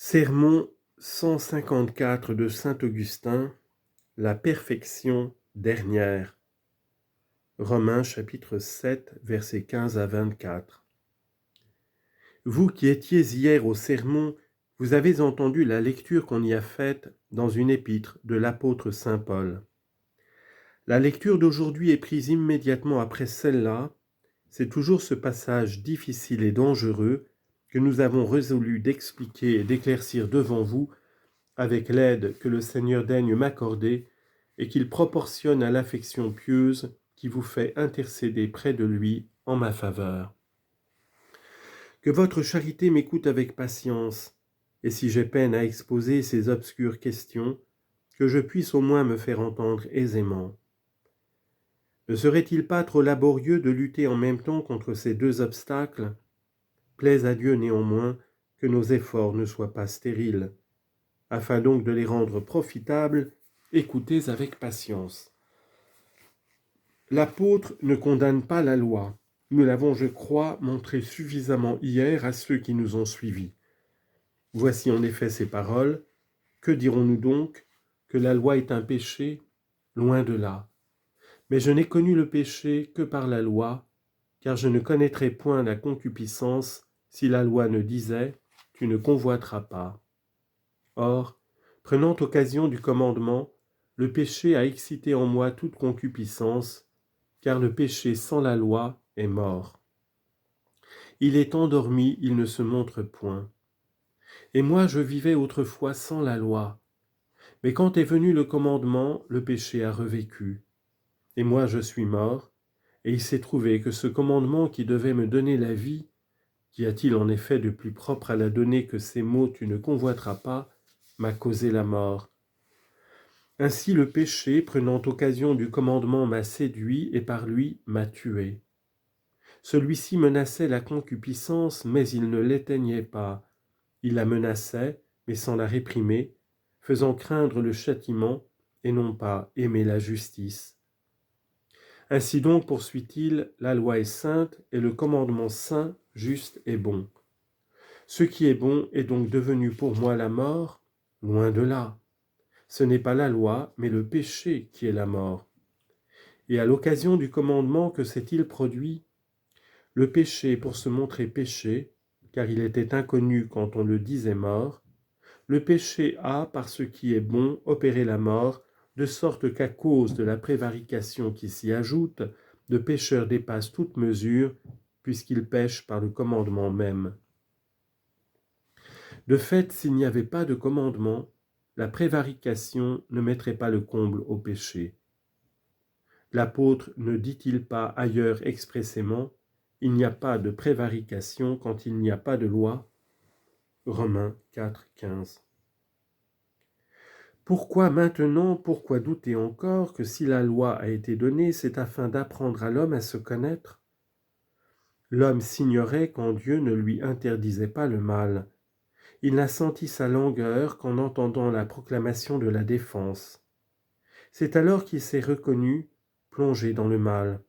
Sermon 154 de saint Augustin, la perfection dernière. Romains chapitre 7, versets 15 à 24. Vous qui étiez hier au sermon, vous avez entendu la lecture qu'on y a faite dans une épître de l'apôtre saint Paul. La lecture d'aujourd'hui est prise immédiatement après celle-là. C'est toujours ce passage difficile et dangereux que nous avons résolu d'expliquer et d'éclaircir devant vous avec l'aide que le Seigneur daigne m'accorder et qu'il proportionne à l'affection pieuse qui vous fait intercéder près de lui en ma faveur. Que votre charité m'écoute avec patience, et si j'ai peine à exposer ces obscures questions, que je puisse au moins me faire entendre aisément. Ne serait-il pas trop laborieux de lutter en même temps contre ces deux obstacles ? Plaise à Dieu néanmoins que nos efforts ne soient pas stériles. Afin donc de les rendre profitables, écoutez avec patience. L'apôtre ne condamne pas la loi. Nous l'avons, je crois, montré suffisamment hier à ceux qui nous ont suivis. Voici en effet ces paroles. Que dirons-nous donc ? Que la loi est un péché ? Loin de là. Mais je n'ai connu le péché que par la loi, car je ne connaîtrais point la concupiscence si la loi ne disait « Tu ne convoiteras pas ». Or, prenant occasion du commandement, le péché a excité en moi toute concupiscence, car le péché sans la loi est mort. Il est endormi, il ne se montre point. Et moi je vivais autrefois sans la loi. Mais quand est venu le commandement, le péché a revécu. Et moi je suis mort, et il s'est trouvé que ce commandement qui devait me donner la vie, qu'y a-t-il en effet de plus propre à la donner que ces mots « tu ne convoiteras pas » m'a causé la mort. Ainsi le péché, prenant occasion du commandement, m'a séduit et par lui m'a tué. Celui-ci menaçait la concupiscence, mais il ne l'éteignait pas. Il la menaçait, mais sans la réprimer, faisant craindre le châtiment et non pas aimer la justice. Ainsi donc, poursuit-il, la loi est sainte et le commandement saint, juste et bon. Ce qui est bon est donc devenu pour moi la mort, loin de là. Ce n'est pas la loi, mais le péché qui est la mort. Et à l'occasion du commandement, que s'est-il produit ? Le péché pour se montrer péché, car il était inconnu quand on le disait mort, le péché a, par ce qui est bon, opéré la mort, de sorte qu'à cause de la prévarication qui s'y ajoute, le pécheur dépasse toute mesure, puisqu'il pêche par le commandement même. De fait, s'il n'y avait pas de commandement, la prévarication ne mettrait pas le comble au péché. L'apôtre ne dit-il pas ailleurs expressément « Il n'y a pas de prévarication quand il n'y a pas de loi » Romains 4, 15. Pourquoi maintenant, pourquoi douter encore que si la loi a été donnée, c'est afin d'apprendre à l'homme à se connaître ? L'homme s'ignorait quand Dieu ne lui interdisait pas le mal. Il n'a senti sa langueur qu'en entendant la proclamation de la défense. C'est alors qu'il s'est reconnu, plongé dans le mal.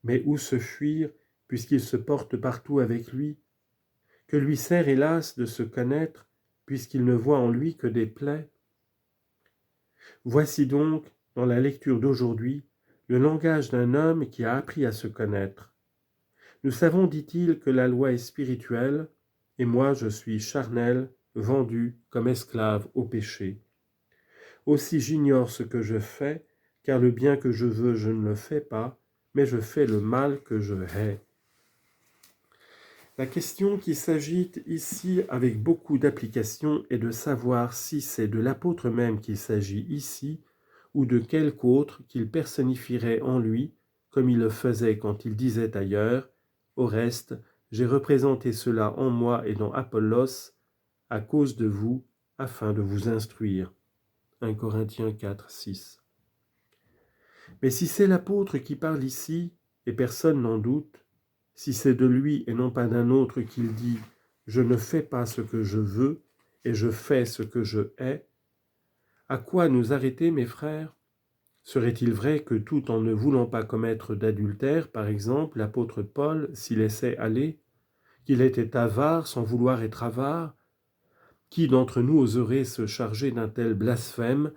Mais où se fuir, puisqu'il se porte partout avec lui ? Que lui sert, hélas, de se connaître, puisqu'il ne voit en lui que des plaies ? Voici donc, dans la lecture d'aujourd'hui, le langage d'un homme qui a appris à se connaître. Nous savons, dit-il, que la loi est spirituelle, et moi je suis charnel, vendu comme esclave au péché. Aussi j'ignore ce que je fais, car le bien que je veux, je ne le fais pas, mais je fais le mal que je hais. La question qui s'agite ici avec beaucoup d'application est de savoir si c'est de l'apôtre même qu'il s'agit ici, ou de quelque autre qu'il personnifierait en lui, comme il le faisait quand il disait ailleurs « Au reste, j'ai représenté cela en moi et dans Apollos, à cause de vous, afin de vous instruire. » 1 Corinthiens 4, 6. Mais si c'est l'apôtre qui parle ici, et personne n'en doute, si c'est de lui et non pas d'un autre qu'il dit « Je ne fais pas ce que je veux, et je fais ce que je hais », à quoi nous arrêter, mes frères ? Serait-il vrai que tout en ne voulant pas commettre d'adultère, par exemple, l'apôtre Paul s'y laissait aller, qu'il était avare sans vouloir être avare, Qui d'entre nous oserait se charger d'un tel blasphème,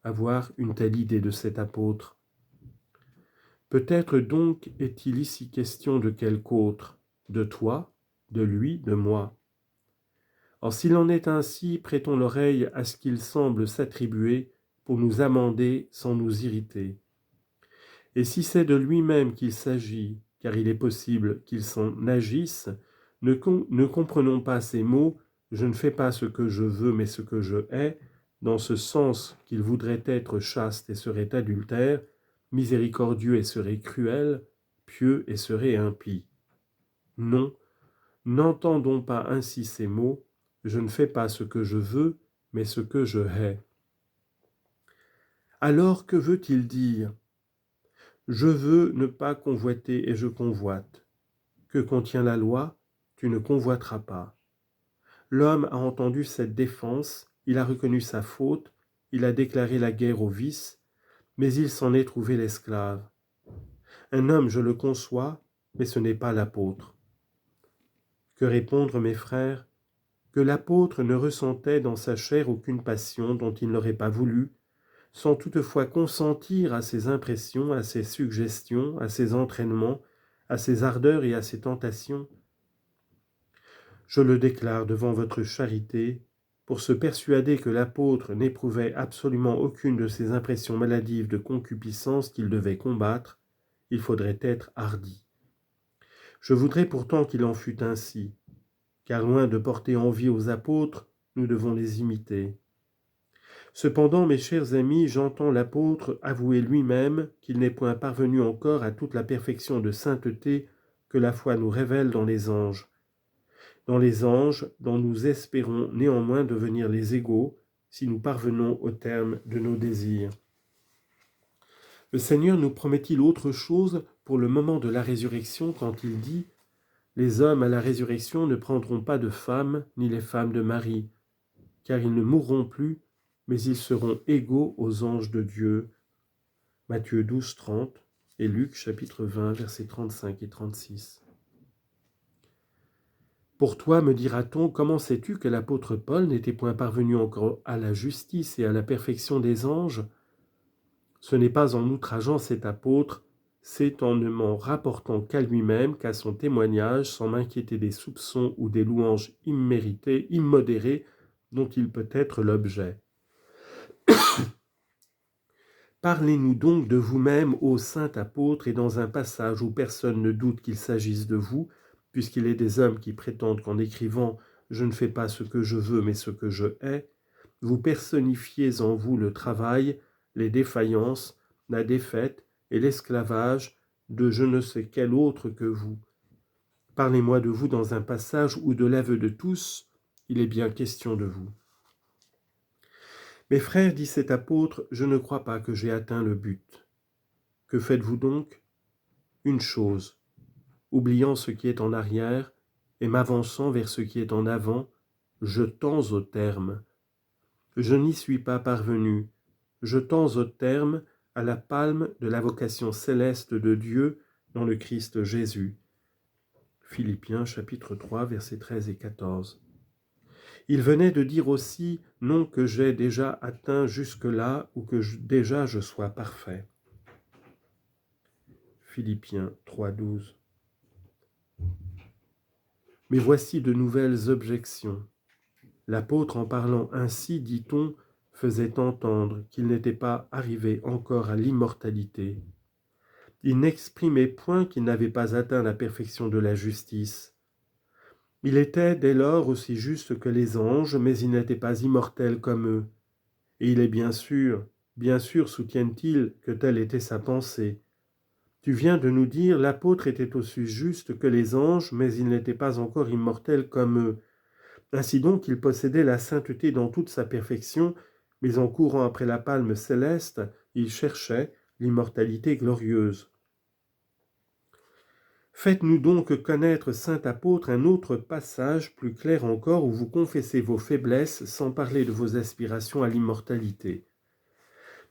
avoir une telle idée de cet apôtre? Peut-être donc est-il ici question de quelque autre, de toi, de lui, de moi. Or s'il en est ainsi, prêtons l'oreille à ce qu'il semble s'attribuer pour nous amender sans nous irriter. Et si c'est de lui-même qu'il s'agit, car il est possible qu'il s'en agisse, ne comprenons pas ces mots « je ne fais pas ce que je veux, mais ce que je hais », dans ce sens qu'il voudrait être chaste et serait adultère, miséricordieux et serait cruel, pieux et serait impie. Non, n'entendons pas ainsi ces mots « je ne fais pas ce que je veux, mais ce que je hais ». Alors que veut-il dire ? Je veux ne pas convoiter et je convoite. Que contient la loi ? Tu ne convoiteras pas. L'homme a entendu cette défense, il a reconnu sa faute, il a déclaré la guerre au vice, mais il s'en est trouvé l'esclave. Un homme, je le conçois, mais ce n'est pas l'apôtre. Que répondre, mes frères ? Que l'apôtre ne ressentait dans sa chair aucune passion dont il n'aurait pas voulu, sans toutefois consentir à ses impressions, à ses suggestions, à ses entraînements, à ses ardeurs et à ses tentations. Je le déclare devant votre charité, pour se persuader que l'apôtre n'éprouvait absolument aucune de ces impressions maladives de concupiscence qu'il devait combattre, il faudrait être hardi. Je voudrais pourtant qu'il en fût ainsi, car loin de porter envie aux apôtres, nous devons les imiter. Cependant, mes chers amis, j'entends l'apôtre avouer lui-même qu'il n'est point parvenu encore à toute la perfection de sainteté que la foi nous révèle dans les anges. Dans les anges dont nous espérons néanmoins devenir les égaux si nous parvenons au terme de nos désirs. Le Seigneur nous promet-il autre chose pour le moment de la résurrection quand il dit « Les hommes à la résurrection ne prendront pas de femmes, ni les femmes de mari, car ils ne mourront plus, mais ils seront égaux aux anges de Dieu. » Matthieu 12, 30 et Luc chapitre 20, versets 35 et 36. Pour toi, me dira-t-on, comment sais-tu que l'apôtre Paul n'était point parvenu encore à la justice et à la perfection des anges ? Ce n'est pas en outrageant cet apôtre, c'est en ne m'en rapportant qu'à lui-même, qu'à son témoignage, sans m'inquiéter des soupçons ou des louanges imméritées, immodérées, dont il peut être l'objet. Parlez-nous donc de vous-même, ô saint apôtre, et dans un passage où personne ne doute qu'il s'agisse de vous, puisqu'il est des hommes qui prétendent qu'en écrivant « je ne fais pas ce que je veux, mais ce que je hais », vous personnifiez en vous le travail, les défaillances, la défaite et l'esclavage de je ne sais quel autre que vous. Parlez-moi de vous dans un passage où, de l'aveu de tous, il est bien question de vous. Mes frères, dit cet apôtre, je ne crois pas que j'ai atteint le but. Que faites-vous donc ? Une chose, oubliant ce qui est en arrière et m'avançant vers ce qui est en avant, je tends au terme. Je n'y suis pas parvenu. Je tends au terme à la palme de la vocation céleste de Dieu dans le Christ Jésus. Philippiens chapitre 3, versets 13 et 14. Il venait de dire aussi, non que j'ai déjà atteint jusque-là ou que déjà je sois parfait. Philippiens 3, 12. Mais voici de nouvelles objections. L'apôtre, en parlant ainsi, dit-on, faisait entendre qu'il n'était pas arrivé encore à l'immortalité. Il n'exprimait point qu'il n'avait pas atteint la perfection de la justice. Il était dès lors aussi juste que les anges, mais il n'était pas immortel comme eux. Et il est bien sûr, soutiennent-ils, que telle était sa pensée. Tu viens de nous dire, l'apôtre était aussi juste que les anges, mais il n'était pas encore immortel comme eux. Ainsi donc, il possédait la sainteté dans toute sa perfection, mais en courant après la palme céleste, il cherchait l'immortalité glorieuse. Faites-nous donc connaître, saint apôtre, un autre passage plus clair encore où vous confessez vos faiblesses sans parler de vos aspirations à l'immortalité.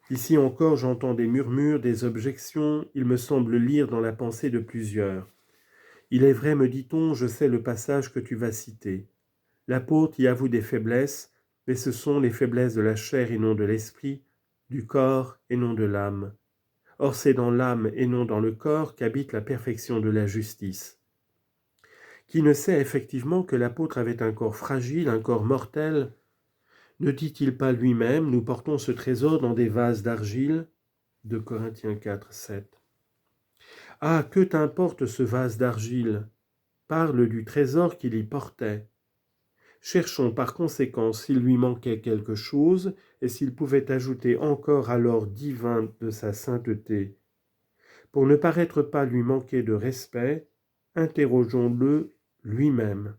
Ici encore, j'entends des murmures, des objections, il me semble lire dans la pensée de plusieurs. Il est vrai, me dit-on, je sais le passage que tu vas citer. L'apôtre y avoue des faiblesses, mais ce sont les faiblesses de la chair et non de l'esprit, du corps et non de l'âme. Or c'est dans l'âme et non dans le corps qu'habite la perfection de la justice. Qui ne sait effectivement que l'apôtre avait un corps fragile, un corps mortel? Ne dit-il pas lui-même, nous portons ce trésor dans des vases d'argile? 2 Corinthiens 4, 7. Ah, que t'importe ce vase d'argile? Parle du trésor qu'il y portait. Cherchons par conséquent s'il lui manquait quelque chose et s'il pouvait ajouter encore à l'or divin de sa sainteté. Pour ne paraître pas lui manquer de respect, interrogeons-le lui-même.